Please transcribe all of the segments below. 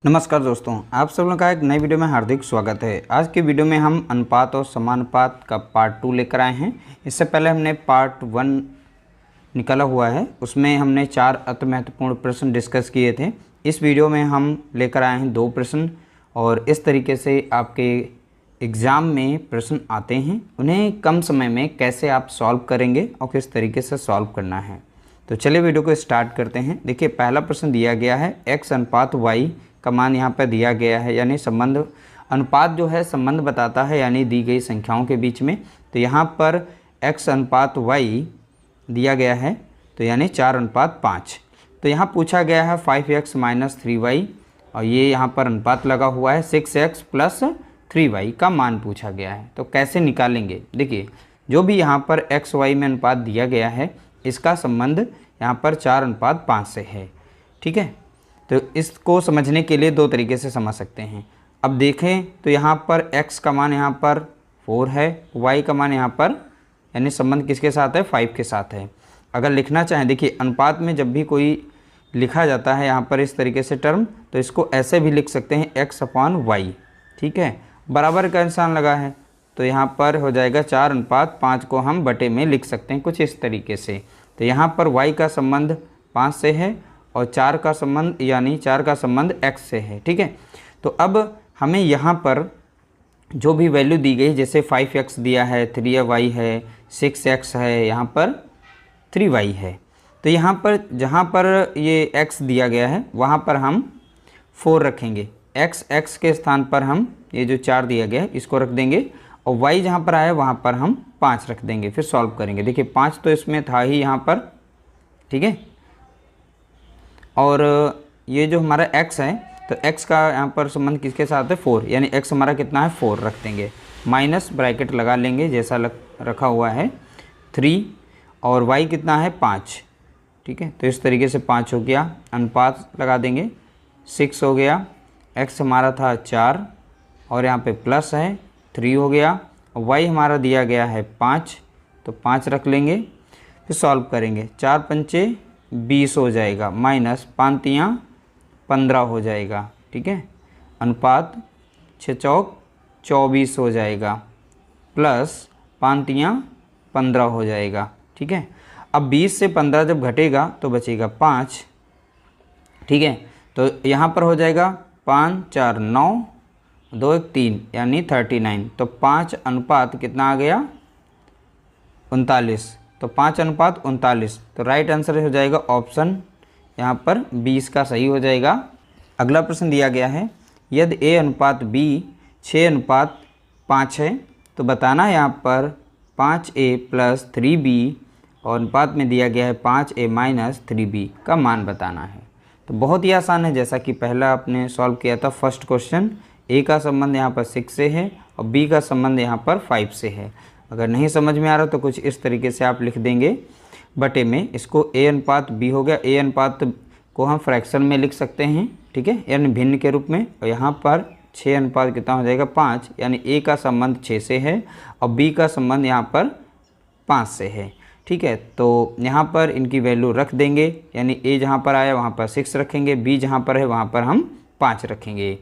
नमस्कार दोस्तों, आप सब लोगों का एक नई वीडियो में हार्दिक स्वागत है। आज की वीडियो में हम अनुपात और समानुपात का पार्ट 2 लेकर आए हैं। इससे पहले हमने पार्ट 1 निकाला हुआ है, उसमें हमने 4 अति महत्वपूर्ण प्रश्न डिस्कस किए थे। इस वीडियो में हम लेकर आए हैं 2 प्रश्न और इस तरीके से आपके एग्ज़ाम में प्रश्न आते हैं, उन्हें कम समय में कैसे आप सॉल्व करेंगे और किस तरीके से सॉल्व करना है। तो चलिए वीडियो को स्टार्ट करते हैं। देखिए, पहला प्रश्न दिया गया है x अनुपात y का मान यहाँ पर दिया गया है, यानी संबंध। अनुपात जो है संबंध बताता है, यानी दी गई संख्याओं के बीच में। तो यहाँ पर x अनुपात y दिया गया है, तो यानी 4 अनुपात 5। तो यहाँ पूछा गया है 5x माइनस 3y, और ये यहाँ पर अनुपात लगा हुआ है 6x प्लस 3y का मान पूछा गया है। तो कैसे निकालेंगे? देखिए, जो भी यहाँ पर x y में अनुपात दिया गया है, इसका संबंध यहाँ पर 4 अनुपात 5 से है। ठीक है, तो इसको समझने के लिए 2 तरीके से समझ सकते हैं। अब देखें तो यहाँ पर x का मान यहाँ पर 4 है, y का मान यहाँ पर, यानी संबंध किसके साथ है? 5 के साथ है। अगर लिखना चाहें, देखिए अनुपात में जब भी कोई लिखा जाता है यहाँ पर इस तरीके से टर्म, तो इसको ऐसे भी लिख सकते हैं x अपॉन y। ठीक है, बराबर का निशान लगा है, तो यहाँ पर हो जाएगा 4 अनुपात 5 को हम बटे में लिख सकते हैं कुछ इस तरीके से। तो यहाँ पर y का संबंध 5 से है और 4 का संबंध, यानी 4 का संबंध x से है। ठीक है, तो अब हमें यहाँ पर जो भी वैल्यू दी गई, जैसे 5x दिया है, 3y है, 6x है, यहाँ पर 3y है। तो यहाँ पर जहाँ पर ये x दिया गया है वहाँ पर हम 4 रखेंगे। x के स्थान पर हम ये जो 4 दिया गया है इसको रख देंगे, और y जहाँ पर आया वहाँ पर हम 5 रख देंगे। फिर सॉल्व करेंगे। देखिए 5 तो इसमें था ही यहाँ पर। ठीक है, और ये जो हमारा x है, तो x का यहाँ पर संबंध किसके साथ है? 4, यानी x हमारा कितना है? 4 रख देंगे, माइनस ब्रैकेट लगा लेंगे जैसा रखा हुआ है 3, और y कितना है? 5। ठीक है, तो इस तरीके से 5 हो गया, अनुपात लगा देंगे, 6 हो गया, x हमारा था 4 और यहाँ पे प्लस है 3 हो गया, और y हमारा दिया गया है 5, तो 5 रख लेंगे। फिर सॉल्व करेंगे, 4 पंचे 20 हो जाएगा, माइनस 5 तियाँ 15 हो जाएगा। ठीक है, अनुपात 6 चौक 24 हो जाएगा, प्लस 5 तियाँ 15 हो जाएगा। ठीक है, अब 20 से 15 जब घटेगा तो बचेगा 5। ठीक है, तो यहाँ पर हो जाएगा 5 4 9 2 1 3, यानी 39। तो 5 अनुपात कितना आ गया? 39। तो 5 अनुपात 39। तो राइट आंसर हो जाएगा ऑप्शन यहाँ पर 20 का सही हो जाएगा। अगला प्रश्न दिया गया है, यदि a अनुपात b 6 अनुपात 5 है, तो बताना यहाँ पर 5a प्लस 3b, और अनुपात में दिया गया है 5a माइनस 3b का मान बताना है। तो बहुत ही आसान है, जैसा कि पहला आपने सॉल्व किया था फर्स्ट क्वेश्चन। a का संबंध यहाँ पर 6 से है और b का संबंध यहाँ पर 5 से है। अगर नहीं समझ में आ रहा तो कुछ इस तरीके से आप लिख देंगे बटे में, इसको a अनुपात b हो गया। a अनुपात को हम फ्रैक्शन में लिख सकते हैं, ठीक है, यानी भिन्न के रूप में। और यहाँ पर 6 अनुपात कितना हो जाएगा? 5, यानी a का संबंध 6 से है और b का संबंध यहाँ पर 5 से है। ठीक है, तो यहाँ पर इनकी वैल्यू रख देंगे, यानी a जहाँ पर आया वहाँ पर 6 रखेंगे, b जहाँ पर है वहाँ पर हम 5 रखेंगे।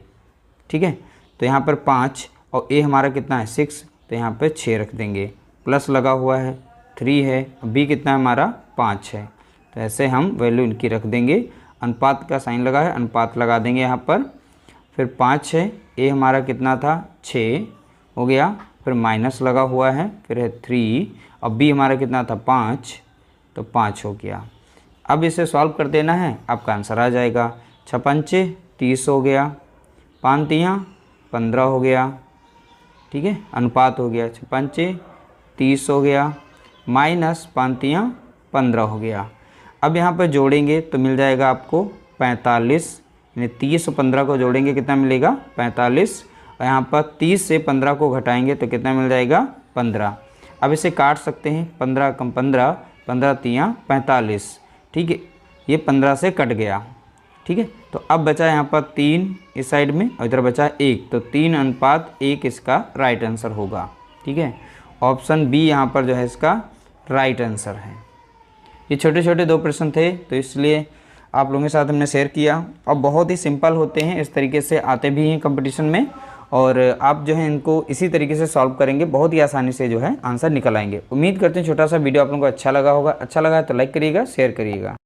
ठीक है, तो यहाँ पर 5 और a हमारा कितना है? 6, तो यहाँ पे 6 रख देंगे, प्लस लगा हुआ है 3 है, b कितना है हमारा? 5 है। तो ऐसे हम वैल्यू इनकी रख देंगे, अनुपात का साइन लगा है, अनुपात लगा देंगे यहाँ पर। फिर 5 है, a हमारा कितना था? 6 हो गया, फिर माइनस लगा हुआ है, फिर है 3, और b हमारा कितना था? 5, तो 5 हो गया। अब इसे सॉल्व कर देना है, आपका आंसर आ जाएगा। 6 पंचे 30 हो गया, 5 तियाँ 15 हो गया। ठीक है, अनुपात हो गया 6 पंचे 30 हो गया, माइनस 5 तियाँ 15 हो गया। अब यहाँ पर जोड़ेंगे तो मिल जाएगा आपको 45, यानी 30 और 15 को जोड़ेंगे कितना मिलेगा? 45। और यहाँ पर 30 से 15 को घटाएंगे तो कितना मिल जाएगा? 15। अब इसे काट सकते हैं, 15 कम 15, 15 तियाँ 45। ठीक है, ये 15 से कट गया। ठीक है, तो अब बचा यहाँ पर 3 इस साइड में और इधर बचा 1, तो 3 अनुपात 1 इसका राइट आंसर होगा। ठीक है, ऑप्शन बी यहाँ पर जो है इसका राइट आंसर है। ये छोटे छोटे 2 प्रश्न थे, तो इसलिए आप लोगों के साथ हमने शेयर किया। और बहुत ही सिंपल होते हैं, इस तरीके से आते भी हैं कंपटीशन में, और आप जो है इनको इसी तरीके से सॉल्व करेंगे, बहुत ही आसानी से जो है आंसर निकल आएंगे। उम्मीद करते हैं छोटा सा वीडियो आप लोगों को अच्छा लगा होगा। अच्छा लगा तो लाइक करिएगा, शेयर करिएगा।